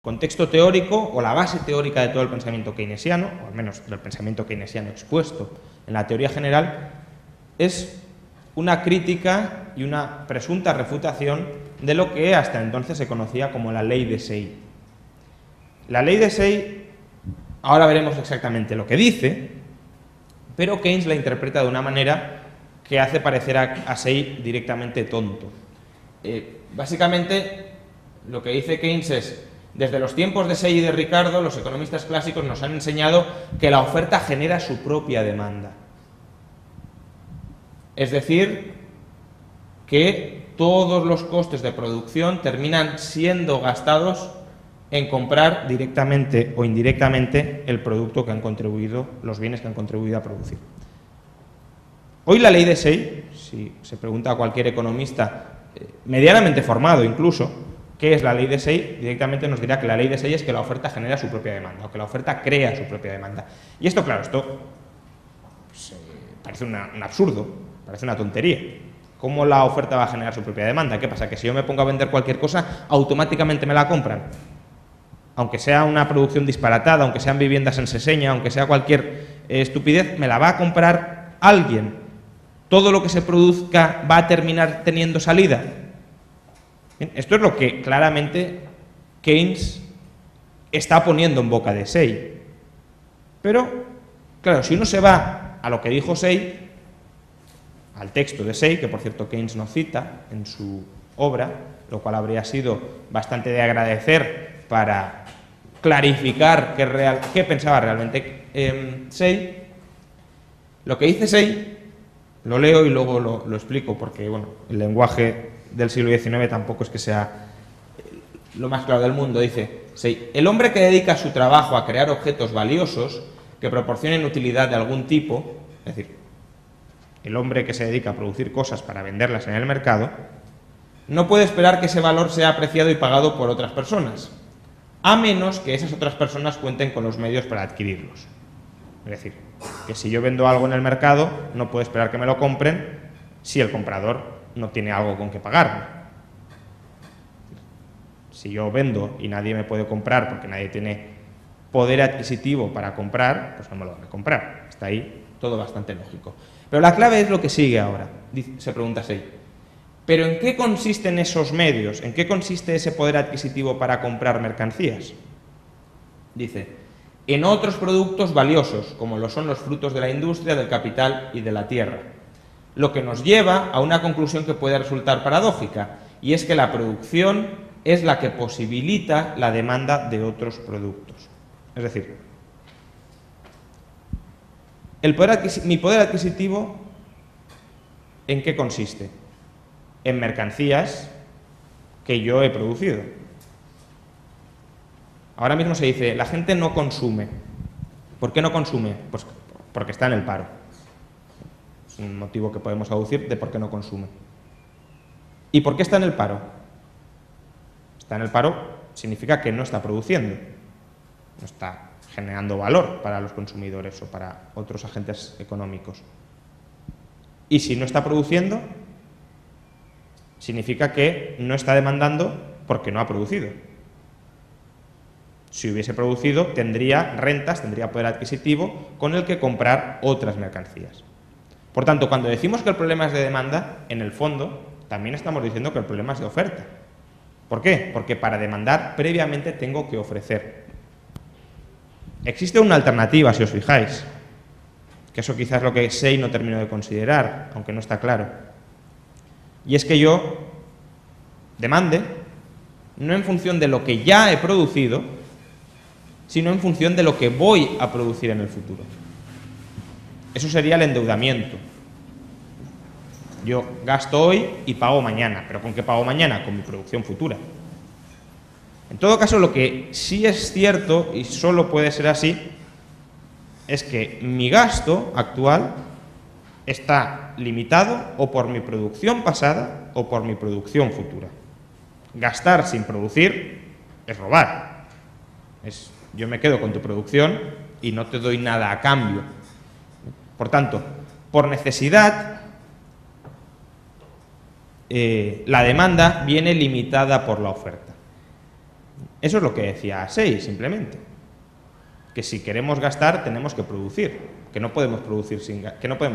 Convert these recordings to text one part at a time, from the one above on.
contexto teórico o la base teórica de todo el pensamiento keynesiano, o al menos del pensamiento keynesiano expuesto en la teoría general, es una crítica y una presunta refutación de lo que hasta entonces se conocía como la ley de Say. La ley de Say, ahora veremos exactamente lo que dice, pero Keynes la interpreta de una manera que hace parecer a Say directamente tonto. Básicamente, lo que dice Keynes es: desde los tiempos de Say y de Ricardo, los economistas clásicos nos han enseñado que la oferta genera su propia demanda. Es decir, que todos los costes de producción terminan siendo gastados en comprar directamente o indirectamente el producto que han contribuido, los bienes que han contribuido a producir. Hoy la ley de Say, si se pregunta a cualquier economista medianamente formado incluso, ¿qué es la ley de Say? Directamente nos dirá que la ley de Say es que la oferta genera su propia demanda, o que la oferta crea su propia demanda. Y esto, claro, pues, parece un absurdo, parece una tontería. ¿Cómo la oferta va a generar su propia demanda? ¿Qué pasa? ¿Que si yo me pongo a vender cualquier cosa, automáticamente me la compran? Aunque sea una producción disparatada, aunque sean viviendas en Seseña, aunque sea cualquier estupidez, me la va a comprar alguien. ¿Todo lo que se produzca va a terminar teniendo salida? Bien, esto es lo que claramente Keynes está poniendo en boca de Say. Pero, claro, si uno se va a lo que dijo Say, al texto de Say, que por cierto Keynes no cita en su obra, lo cual habría sido bastante de agradecer para clarificar qué pensaba realmente Say, lo que dice Say, lo leo y luego lo explico, porque bueno, el lenguaje del siglo XIX tampoco es que sea lo más claro del mundo. Dice Say: el hombre que dedica su trabajo a crear objetos valiosos que proporcionen utilidad de algún tipo, es decir, el hombre que se dedica a producir cosas para venderlas en el mercado, no puede esperar que ese valor sea apreciado y pagado por otras personas, a menos que esas otras personas cuenten con los medios para adquirirlos. Es decir, que si yo vendo algo en el mercado, no puedo esperar que me lo compren si el comprador no tiene algo con que pagarme. Si yo vendo y nadie me puede comprar porque nadie tiene poder adquisitivo para comprar, pues no me lo van a comprar. Está ahí todo bastante lógico. Pero la clave es lo que sigue ahora, se pregunta Say. ¿Pero en qué consisten esos medios? ¿En qué consiste ese poder adquisitivo para comprar mercancías? Dice: en otros productos valiosos, como lo son los frutos de la industria, del capital y de la tierra. Lo que nos lleva a una conclusión que puede resultar paradójica, y es que la producción es la que posibilita la demanda de otros productos. Es decir, mi poder adquisitivo, ¿en qué consiste? En mercancías que yo he producido. Ahora mismo se dice: la gente no consume. ¿Por qué no consume? Pues porque está en el paro. Es un motivo que podemos aducir de por qué no consume. ¿Y por qué está en el paro? Está en el paro significa que no está produciendo, no está generando valor para los consumidores o para otros agentes económicos. Y si no está produciendo, significa que no está demandando porque no ha producido. Si hubiese producido, tendría rentas, tendría poder adquisitivo con el que comprar otras mercancías. Por tanto, cuando decimos que el problema es de demanda, en el fondo también estamos diciendo que el problema es de oferta. ¿Por qué? Porque para demandar previamente tengo que ofrecer. Existe una alternativa, si os fijáis, que eso quizás es lo que Say no terminó de considerar, aunque no está claro. Y es que yo demande no en función de lo que ya he producido, sino en función de lo que voy a producir en el futuro. Eso sería el endeudamiento. Yo gasto hoy y pago mañana. ¿Pero con qué pago mañana? Con mi producción futura. En todo caso, lo que sí es cierto, y solo puede ser así, es que mi gasto actual está limitado o por mi producción pasada o por mi producción futura. Gastar sin producir es robar. Yo me quedo con tu producción y no te doy nada a cambio. Por tanto, por necesidad, la demanda viene limitada por la oferta. Eso es lo que decía Say, simplemente. Que si queremos gastar, tenemos que producir. Que no podemos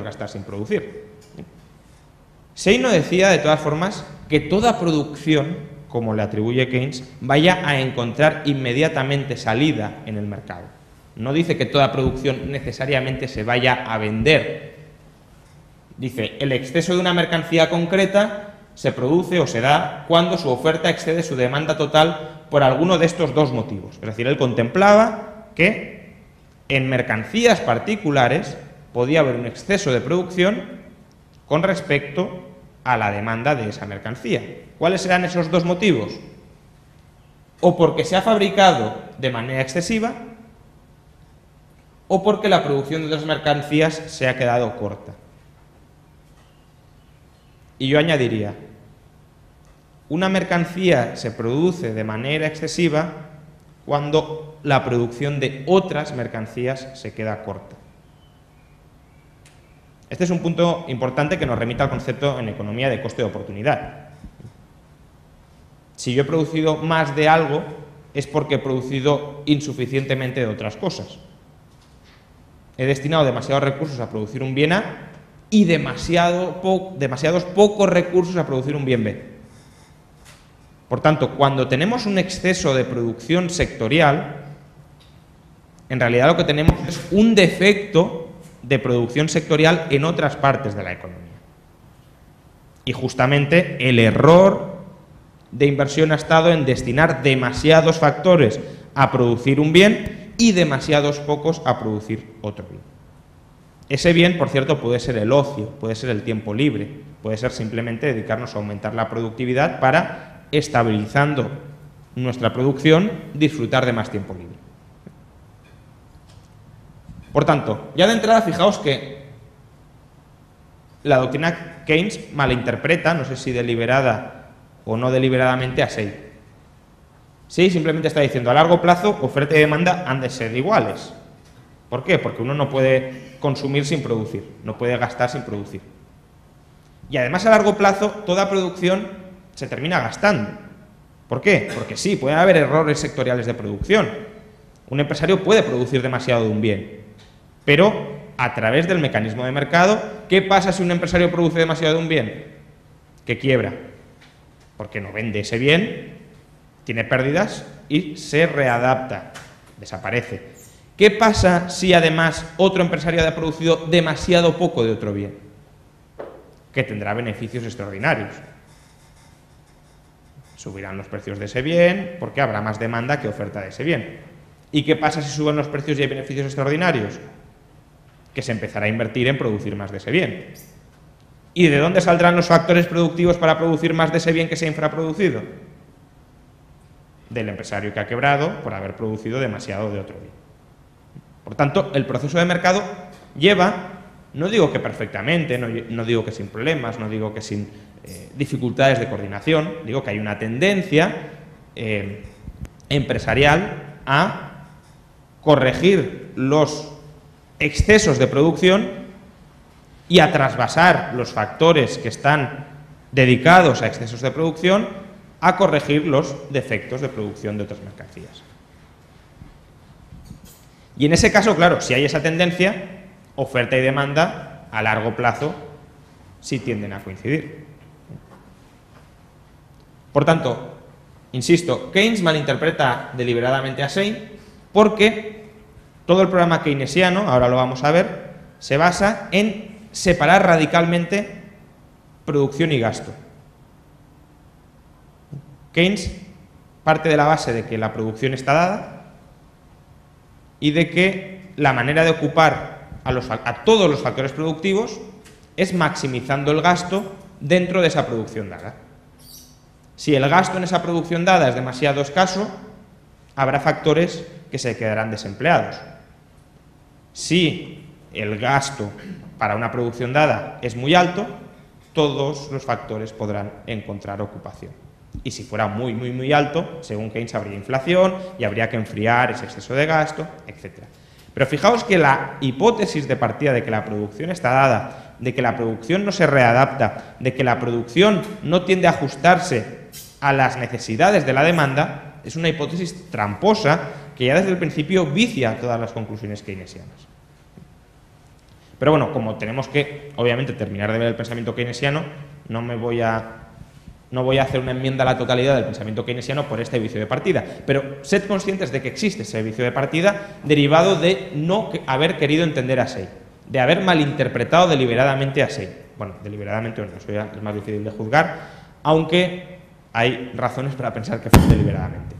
gastar sin producir. Say no decía, de todas formas, que toda producción, como le atribuye Keynes, vaya a encontrar inmediatamente salida en el mercado. No dice que toda producción necesariamente se vaya a vender. Dice, el exceso de una mercancía concreta se produce o se da cuando su oferta excede su demanda total por alguno de estos dos motivos. Es decir, él contemplaba que en mercancías particulares podía haber un exceso de producción con respecto a la demanda de esa mercancía. ¿Cuáles serán esos dos motivos? O porque se ha fabricado de manera excesiva, o porque la producción de otras mercancías se ha quedado corta. Y yo añadiría, una mercancía se produce de manera excesiva cuando la producción de otras mercancías se queda corta. Este es un punto importante que nos remite al concepto en economía de coste de oportunidad. Si yo he producido más de algo, es porque he producido insuficientemente de otras cosas. He destinado demasiados recursos a producir un bien A y demasiados pocos recursos a producir un bien B. Por tanto, cuando tenemos un exceso de producción sectorial, en realidad lo que tenemos es un defecto de producción sectorial en otras partes de la economía. Y justamente el error de inversión ha estado en destinar demasiados factores a producir un bien y demasiados pocos a producir otro bien. Ese bien, por cierto, puede ser el ocio, puede ser el tiempo libre, puede ser simplemente dedicarnos a aumentar la productividad para, estabilizando nuestra producción, disfrutar de más tiempo libre. Por tanto, ya de entrada, fijaos que la doctrina Keynes malinterpreta, no sé si deliberada o no deliberadamente, a Say. Say simplemente está diciendo, a largo plazo, oferta y demanda han de ser iguales. ¿Por qué? Porque uno no puede consumir sin producir, no puede gastar sin producir. Y además, a largo plazo, toda producción se termina gastando. ¿Por qué? Porque sí, puede haber errores sectoriales de producción. Un empresario puede producir demasiado de un bien, pero a través del mecanismo de mercado, ¿qué pasa si un empresario produce demasiado de un bien? Que quiebra, porque no vende ese bien, tiene pérdidas y se readapta, desaparece. ¿Qué pasa si además otro empresario ha producido demasiado poco de otro bien? Que tendrá beneficios extraordinarios. Subirán los precios de ese bien porque habrá más demanda que oferta de ese bien. ¿Y qué pasa si suben los precios y hay beneficios extraordinarios? Que se empezará a invertir en producir más de ese bien. ¿Y de dónde saldrán los factores productivos para producir más de ese bien que se ha infraproducido? Del empresario que ha quebrado por haber producido demasiado de otro bien. Por tanto, el proceso de mercado lleva, no digo que perfectamente, no digo que sin problemas, no digo que sin dificultades de coordinación, digo que hay una tendencia empresarial a corregir los excesos de producción y a trasvasar los factores que están dedicados a excesos de producción a corregir los defectos de producción de otras mercancías. Y en ese caso, claro, si hay esa tendencia, oferta y demanda a largo plazo sí tienden a coincidir. Por tanto, insisto, Keynes malinterpreta deliberadamente a Say porque todo el programa keynesiano, ahora lo vamos a ver, se basa en separar radicalmente producción y gasto. Keynes parte de la base de que la producción está dada y de que la manera de ocupar a todos los factores productivos es maximizando el gasto dentro de esa producción dada. Si el gasto en esa producción dada es demasiado escaso, habrá factores que se quedarán desempleados. Si el gasto para una producción dada es muy alto, todos los factores podrán encontrar ocupación. Y si fuera muy, muy, muy alto, según Keynes, habría inflación y habría que enfriar ese exceso de gasto, etc. Pero fijaos que la hipótesis de partida de que la producción está dada, de que la producción no se readapta, de que la producción no tiende a ajustarse a las necesidades de la demanda, es una hipótesis tramposa que ya desde el principio vicia todas las conclusiones keynesianas. Pero bueno, como tenemos que, obviamente, terminar de ver el pensamiento keynesiano, no voy a hacer una enmienda a la totalidad del pensamiento keynesiano por este vicio de partida. Pero sed conscientes de que existe ese vicio de partida derivado de no haber querido entender a Say, de haber malinterpretado deliberadamente a Say. Bueno, deliberadamente eso ya es más difícil de juzgar, aunque hay razones para pensar que fue deliberadamente.